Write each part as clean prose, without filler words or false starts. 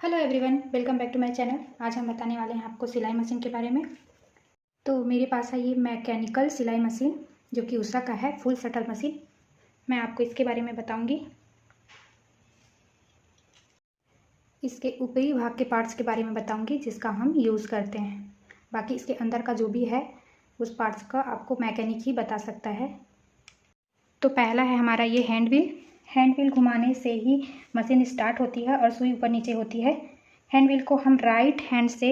Hello everyone, welcome back to my channel. आज हम बताने वाले हैं आपको सिलाई मशीन के बारे में। तो मेरे पास है ये मैकेनिकल सिलाई मशीन जो कि उषा का है, फुल शटल मशीन। मैं आपको इसके बारे में बताऊंगी, इसके ऊपरी भाग के पार्ट्स के बारे में बताऊंगी जिसका हम यूज़ करते हैं। बाकी इसके अंदर का जो भी है उस पार्ट्स का आपको मैकेनिक ही बता सकता है। तो पहला है हमारा ये हैंड व्हील। हैंड व्हील घुमाने से ही मशीन स्टार्ट होती है और सुई ऊपर नीचे होती है। हैंड व्हील को हम राइट हैंड से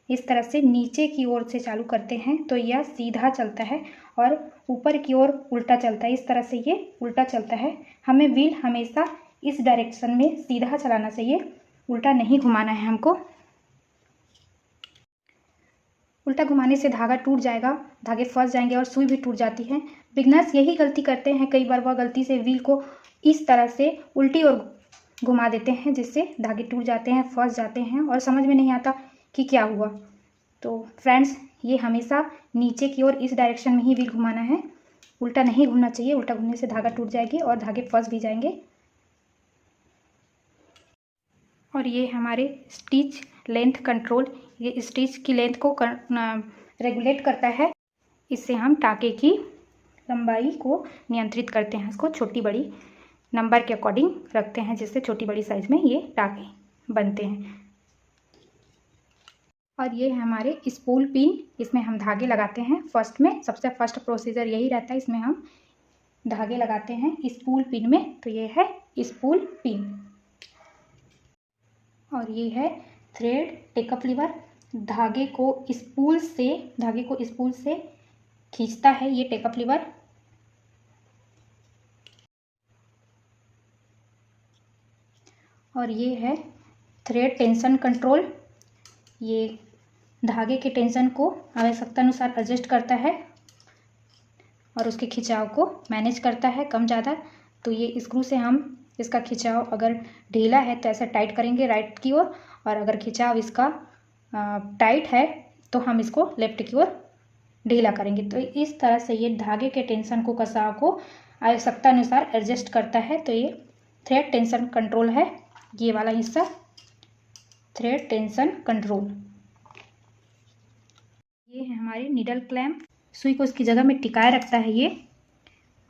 इस तरह से नीचे की ओर से चालू करते हैं तो यह सीधा चलता है और ऊपर की ओर उल्टा चलता है। इस तरह से ये उल्टा चलता है। हमें व्हील हमेशा इस डायरेक्शन में सीधा चलाना चाहिए, उल्टा नहीं घुमाना है हमको। उल्टा घुमाने से धागा टूट जाएगा, धागे फंस जाएंगे और सुई भी टूट जाती है। बिगनर्स यही गलती करते हैं, कई बार वह गलती से व्हील को इस तरह से उल्टी ओर घुमा देते हैं जिससे धागे टूट जाते हैं, फंस जाते हैं और समझ में नहीं आता कि क्या हुआ। तो फ्रेंड्स, ये हमेशा नीचे की ओर इस डायरेक्शन में ही व्हील घुमाना है, उल्टा नहीं घूमना चाहिए। उल्टा घूमने से धागा टूट जाएगी और धागे फंस भी जाएंगे। और ये हमारे स्टिच लेंथ कंट्रोल, ये स्टिच की लेंथ को रेगुलेट करता है। इससे हम टाके की लंबाई को नियंत्रित करते हैं, इसको छोटी बड़ी नंबर के अकॉर्डिंग रखते हैं जिससे छोटी बड़ी साइज़ में ये टाके बनते हैं। और ये है हमारे स्पूल पिन, इसमें हम धागे लगाते हैं। फर्स्ट में सबसे फर्स्ट प्रोसीजर यही रहता है, इसमें हम धागे लगाते हैं स्पूल पिन में। तो ये है स्पूल पिन। और ये है थ्रेड टेकअप लीवर, धागे को स्पूल से खींचता है ये टेकअप लीवर। और ये है थ्रेड टेंशन कंट्रोल, ये धागे के टेंशन को आवश्यकता अनुसार एडजस्ट करता है और उसके खिंचाव को मैनेज करता है कम ज़्यादा। तो ये स्क्रू से हम इसका खिंचाव अगर ढीला है तो ऐसे टाइट करेंगे राइट की ओर, और अगर खिंचाव इसका टाइट है तो हम इसको लेफ्ट की ओर ढीला करेंगे। तो इस तरह से ये धागे के टेंशन को, कसाव को आवश्यकता अनुसार एडजस्ट करता है। तो ये थ्रेड टेंशन कंट्रोल है, ये वाला हिस्सा थ्रेड टेंशन कंट्रोल। ये है हमारी नीडल क्लैंप, सुई को इसकी जगह में टिकाए रखता है ये,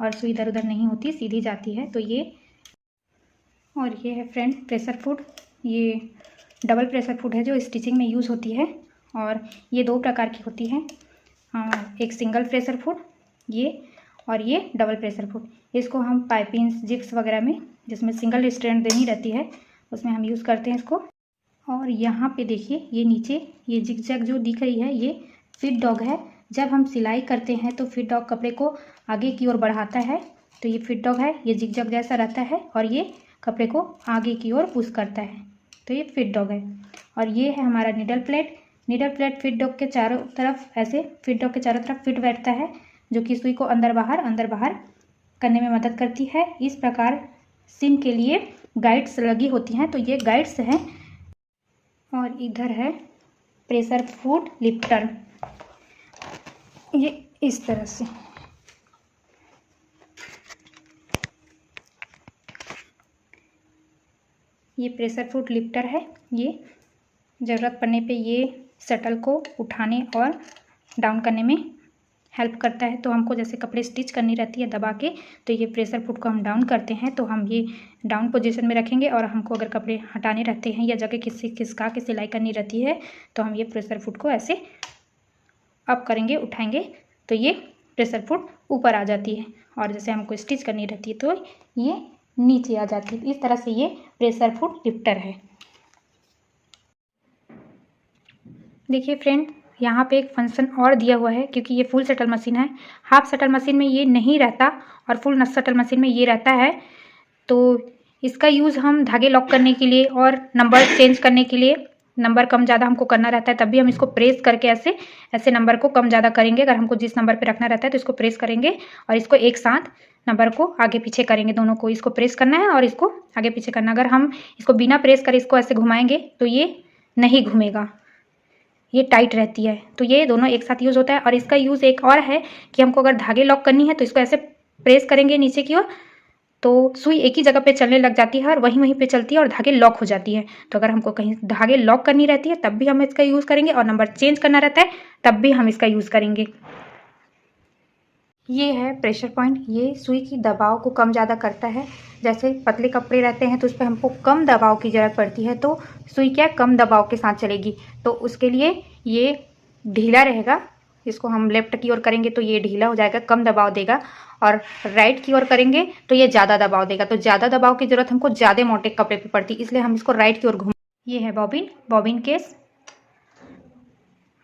और सुई इधर उधर नहीं होती, सीधी जाती है। तो ये, और ये है फ्रेंड प्रेशर फुट, ये डबल प्रेशर फुट है जो स्टिचिंग में यूज़ होती है। और ये दो प्रकार की होती है, एक सिंगल प्रेशर फुट ये, और ये डबल प्रेशर फुट। इसको हम पाइपिंग जिप्स वगैरह में, जिसमें सिंगल स्ट्रैंड देनी रहती है, उसमें हम यूज़ करते हैं इसको। और यहाँ पे देखिए, ये नीचे ये जिगजैग जो दिख रही है ये फिट डॉग है। जब हम सिलाई करते हैं तो फिट डॉग कपड़े को आगे की ओर बढ़ाता है, तो ये फिट डॉग है, ये जिगजैग जैसा रहता है और ये कपड़े को आगे की ओर पुश करता है, तो ये फिट डॉग है। और ये है हमारा needle plate. Needle plate fit dog के चारों तरफ, ऐसे फिट डॉग के चारों तरफ फिट बैठता है जो कि सुई को अंदर बाहर करने में मदद करती है। इस प्रकार सिम के लिए गाइड्स लगी होती हैं, तो ये गाइड्स हैं। और इधर है प्रेशर फुट लिफ्टर, ये इस तरह से, ये प्रेशर फुट लिफ्टर है। ये ज़रूरत पड़ने पे ये शटल को उठाने और डाउन करने में हेल्प करता है। तो हमको जैसे कपड़े स्टिच करनी रहती है दबा के, तो ये प्रेशर फुट को हम डाउन करते हैं, तो हम ये डाउन पोजीशन में रखेंगे। और हमको अगर कपड़े हटाने रहते हैं या जगह खिसका के सिलाई करनी रहती है तो हम ये प्रेशर फुट को ऐसे अप करेंगे, उठाएंगे, तो ये प्रेशर फुट ऊपर आ जाती है। और जैसे हमको स्टिच करनी रहती है तो ये नीचे आ जाती है। इस तरह से ये प्रेशर फुट लिफ्टर है। देखिए फ्रेंड, यहाँ पे एक फंक्शन और दिया हुआ है, क्योंकि ये फुल शटल मशीन है। हाफ शटल मशीन में ये नहीं रहता और फुल शटल मशीन में ये रहता है। तो इसका यूज़ हम धागे लॉक करने के लिए और नंबर चेंज करने के लिए, नंबर कम ज़्यादा हमको करना रहता है, तब भी हम इसको प्रेस करके ऐसे नंबर को कम ज़्यादा करेंगे। अगर हमको जिस नंबर पे रखना रहता है तो इसको प्रेस करेंगे और इसको एक साथ नंबर को आगे पीछे करेंगे, दोनों को इसको प्रेस करना है और इसको आगे पीछे करना। अगर हम इसको बिना प्रेस करे इसको ऐसे घुमाएंगे तो ये नहीं घूमेगा, ये टाइट रहती है। तो ये दोनों एक साथ यूज़ होता है। और इसका यूज़ एक और है कि हमको अगर धागे लॉक करनी है तो इसको ऐसे प्रेस करेंगे नीचे की ओर, तो सुई एक ही जगह पे चलने लग जाती है और वहीं पे चलती है और धागे लॉक हो जाती है। तो अगर हमको कहीं धागे लॉक करनी रहती है तब भी हम इसका यूज़ करेंगे, और नंबर चेंज करना रहता है तब भी हम इसका यूज़ करेंगे। ये है प्रेशर पॉइंट। ये सुई की दबाव को कम ज़्यादा करता है। जैसे पतले कपड़े रहते हैं तो उस पर हमको कम दबाव की ज़रूरत पड़ती है, तो सुई क्या कम दबाव के साथ चलेगी, तो उसके लिए ये ढीला रहेगा। इसको हम लेफ्ट की ओर करेंगे तो ये ढीला हो जाएगा, कम दबाव देगा, और राइट की ओर करेंगे तो ये ज़्यादा दबाव देगा। तो ज़्यादा दबाव की ज़रूरत हमको ज़्यादा मोटे कपड़े पर पड़ती है, इसलिए हम इसको राइट की ओर घूम। ये है बॉबिन, बॉबिन केस।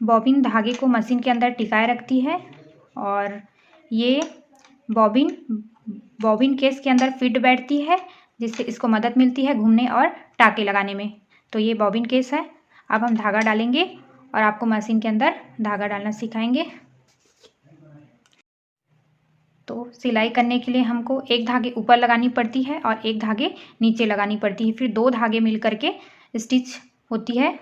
बॉबिन धागे को मशीन के अंदर टिकाए रखती है, और ये बॉबिन केस के अंदर फिट बैठती है, जिससे इसको मदद मिलती है घूमने और टाके लगाने में। तो ये बॉबिन केस है। अब हम धागा डालेंगे और आपको मशीन के अंदर धागा डालना सिखाएंगे। तो सिलाई करने के लिए हमको एक धागे ऊपर लगानी पड़ती है और एक धागे नीचे लगानी पड़ती है, फिर 2 धागे मिल करके स्टिच होती है।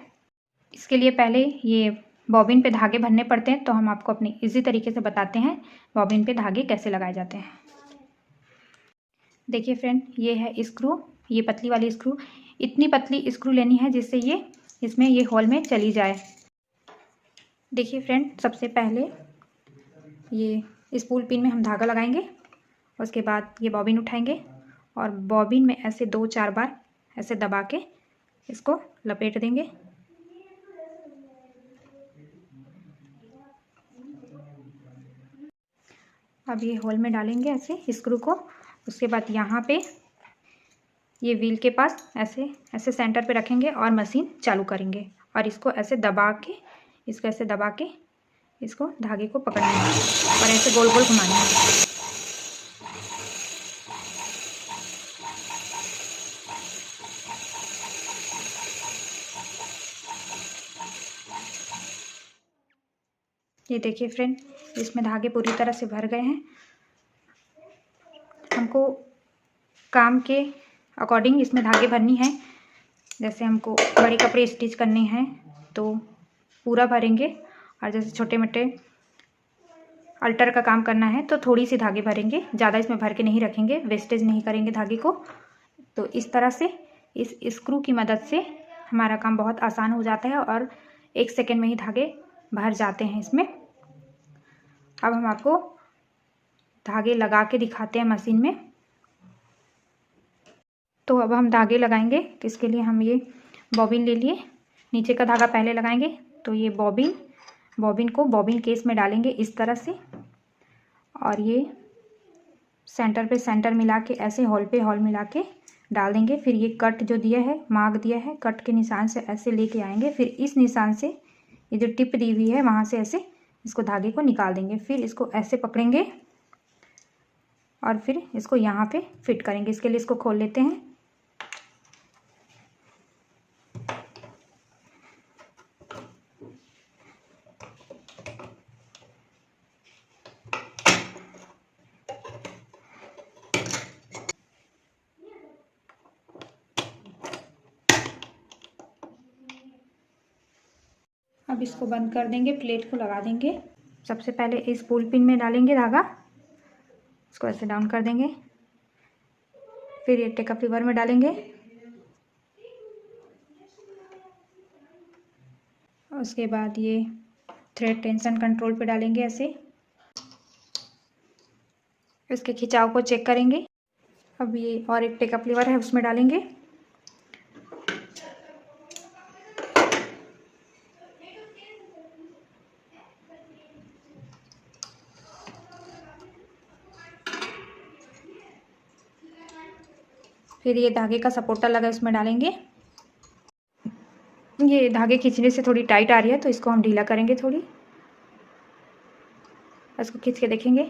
इसके लिए पहले ये बॉबिन पे धागे भरने पड़ते हैं, तो हम आपको अपने इजी तरीके से बताते हैं बॉबिन पे धागे कैसे लगाए जाते हैं। देखिए फ्रेंड, ये है स्क्रू, ये पतली वाली स्क्रू। इतनी पतली स्क्रू लेनी है जिससे ये इसमें ये होल में चली जाए। देखिए फ्रेंड, सबसे पहले ये स्पूल पिन में हम धागा लगाएंगे, उसके बाद ये बॉबिन उठाएंगे और बॉबिन में ऐसे 2-4 बार ऐसे दबा के इसको लपेट देंगे। अब ये होल में डालेंगे ऐसे स्क्रू को। उसके बाद यहाँ पे ये व्हील के पास ऐसे ऐसे सेंटर पे रखेंगे और मशीन चालू करेंगे, और इसको ऐसे दबा के इसको धागे को पकड़ना है और ऐसे गोल गोल घुमाना है। ये देखिए फ्रेंड, इसमें धागे पूरी तरह से भर गए हैं। हमको काम के अकॉर्डिंग इसमें धागे भरनी है। जैसे हमको बड़े कपड़े स्टिच करने हैं तो पूरा भरेंगे, और जैसे छोटे मोटे अल्टर का काम करना है तो थोड़ी सी धागे भरेंगे, ज़्यादा इसमें भर के नहीं रखेंगे, वेस्टेज नहीं करेंगे धागे को। तो इस तरह से इस स्क्रू की मदद से हमारा काम बहुत आसान हो जाता है और 1 सेकेंड में ही धागे भर जाते हैं इसमें। अब हम आपको धागे लगा के दिखाते हैं मशीन में। तो अब हम धागे लगाएंगे, तो इसके लिए हम ये बॉबिन ले लिए। नीचे का धागा पहले लगाएंगे, तो ये बॉबिन को बॉबिन केस में डालेंगे इस तरह से, और ये सेंटर पे सेंटर मिला के ऐसे होल पे होल मिला के डाल देंगे। फिर ये कट जो दिया है, मार्क दिया है, कट के निशान से ऐसे लेके आएंगे। फिर इस निशान से ये जो टिप दी हुई है वहाँ से ऐसे इसको धागे को निकाल देंगे। फिर इसको ऐसे पकड़ेंगे और फिर इसको यहाँ पे फिट करेंगे। इसके लिए इसको खोल लेते हैं। अब इसको बंद कर देंगे, प्लेट को लगा देंगे। सबसे पहले इस पुल पिन में डालेंगे धागा, इसको ऐसे डाउन कर देंगे। फिर ये टेकअप लीवर में डालेंगे, उसके बाद ये थ्रेड टेंशन कंट्रोल पे डालेंगे ऐसे। इसके खिंचाव को चेक करेंगे। अब ये और एक टेकअप लीवर है, उसमें डालेंगे। फिर ये धागे का सपोर्टर लगा, इसमें डालेंगे। ये धागे खींचने से थोड़ी टाइट आ रही है, तो इसको हम ढीला करेंगे थोड़ी। इसको खींच के देखेंगे।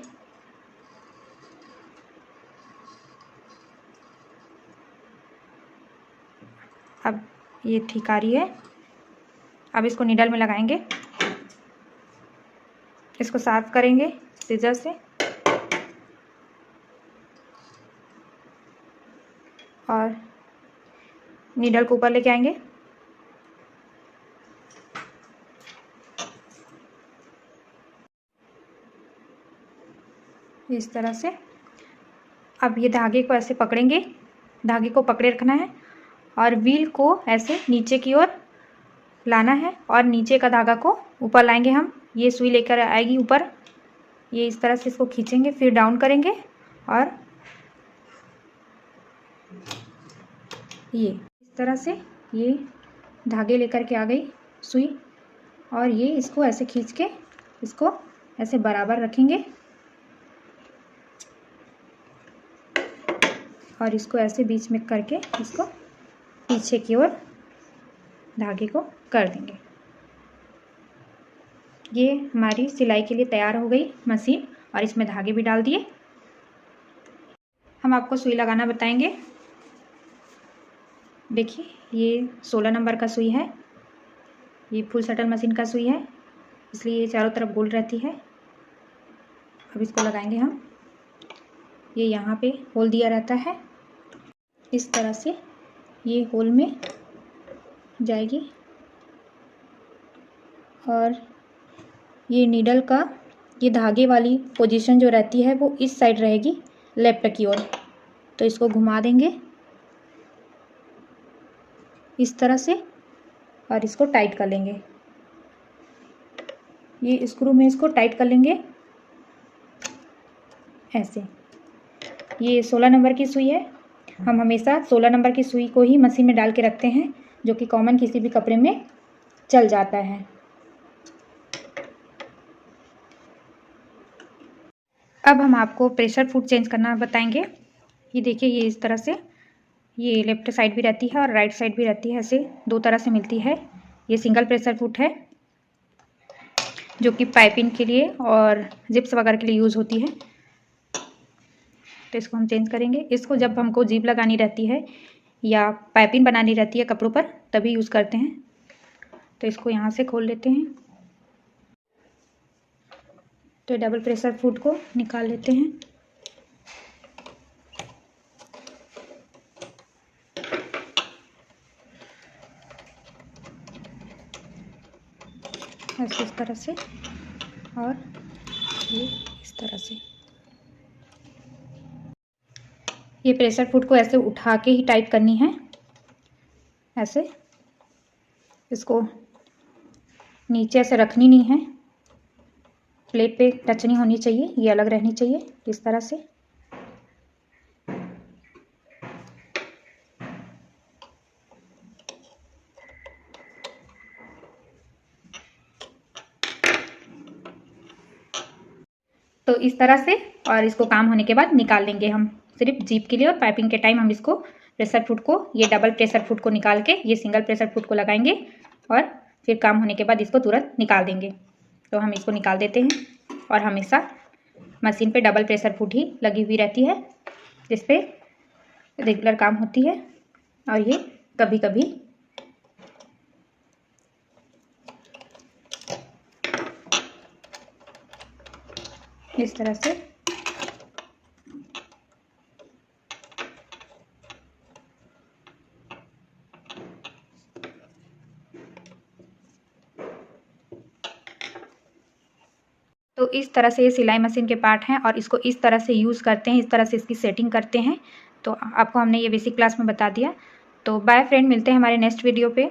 अब ये ठीक आ रही है। अब इसको नीडल में लगाएंगे, इसको साफ करेंगे सीजर से, और नीडल को ऊपर लेके आएंगे। इस तरह से। अब ये धागे को ऐसे पकड़ेंगे, धागे को पकड़े रखना है और व्हील को ऐसे नीचे की ओर लाना है और नीचे का धागा को ऊपर लाएंगे हम। ये सुई लेकर आएगी ऊपर, ये इस तरह से इसको खींचेंगे, फिर डाउन करेंगे और ये इस तरह से ये धागे लेकर के आ गई सुई, और ये इसको ऐसे खींच के इसको ऐसे बराबर रखेंगे और इसको ऐसे बीच में करके इसको पीछे की ओर धागे को कर देंगे। ये हमारी सिलाई के लिए तैयार हो गई मशीन, और इसमें धागे भी डाल दिए। हम आपको सुई लगाना बताएंगे। देखिए ये 16 नंबर का सुई है, ये फुल शटल मशीन का सुई है, इसलिए ये चारों तरफ गोल रहती है। अब इसको लगाएंगे हम। ये यहाँ पे होल दिया रहता है, इस तरह से ये होल में जाएगी और ये नीडल का ये धागे वाली पोजीशन जो रहती है वो इस साइड रहेगी लेफ्ट की ओर। तो इसको घुमा देंगे इस तरह से और इसको टाइट कर लेंगे। ये स्क्रू में इसको टाइट कर लेंगे ऐसे। ये 16 नंबर की सुई है। हम हमेशा 16 नंबर की सुई को ही मशीन में डाल के रखते हैं, जो कि कॉमन किसी भी कपड़े में चल जाता है। अब हम आपको प्रेशर फुट चेंज करना बताएंगे। ये देखिए ये इस तरह से ये लेफ्ट साइड भी रहती है और राइट साइड भी रहती है, ऐसे दो तरह से मिलती है। ये सिंगल प्रेशर फुट है जो कि पाइपिंग के लिए और जिप्स वगैरह के लिए यूज़ होती है। तो इसको हम चेंज करेंगे। इसको जब हमको जीप लगानी रहती है या पाइपिंग बनानी रहती है कपड़ों पर तभी यूज़ करते हैं। तो इसको यहाँ से खोल लेते हैं, तो डबल प्रेशर फुट को निकाल लेते हैं। ऐसे इस तरह से और ये इस तरह से। ये प्रेशर फुट को ऐसे उठा के ही टाइट करनी है, ऐसे इसको नीचे से रखनी नहीं है, प्लेट पे टच नहीं होनी चाहिए, ये अलग रहनी चाहिए इस तरह से। तो इस तरह से, और इसको काम होने के बाद निकाल लेंगे हम। सिर्फ जीप के लिए और पाइपिंग के टाइम हम इसको प्रेशर फुट को, ये डबल प्रेशर फुट को निकाल के ये सिंगल प्रेशर फुट को लगाएंगे और फिर काम होने के बाद इसको तुरंत निकाल देंगे। तो हम इसको निकाल देते हैं। और हमेशा मशीन पे डबल प्रेशर फुट ही लगी हुई रहती है, जिस पे रेगुलर काम होती है। और ये कभी कभी इस तरह से तो इस तरह से ये सिलाई मशीन के पार्ट हैं और इसको इस तरह से यूज़ करते हैं, इस तरह से इसकी सेटिंग करते हैं। तो आपको हमने ये बेसिक क्लास में बता दिया। तो बाय फ्रेंड, मिलते हैं हमारे नेक्स्ट वीडियो पे।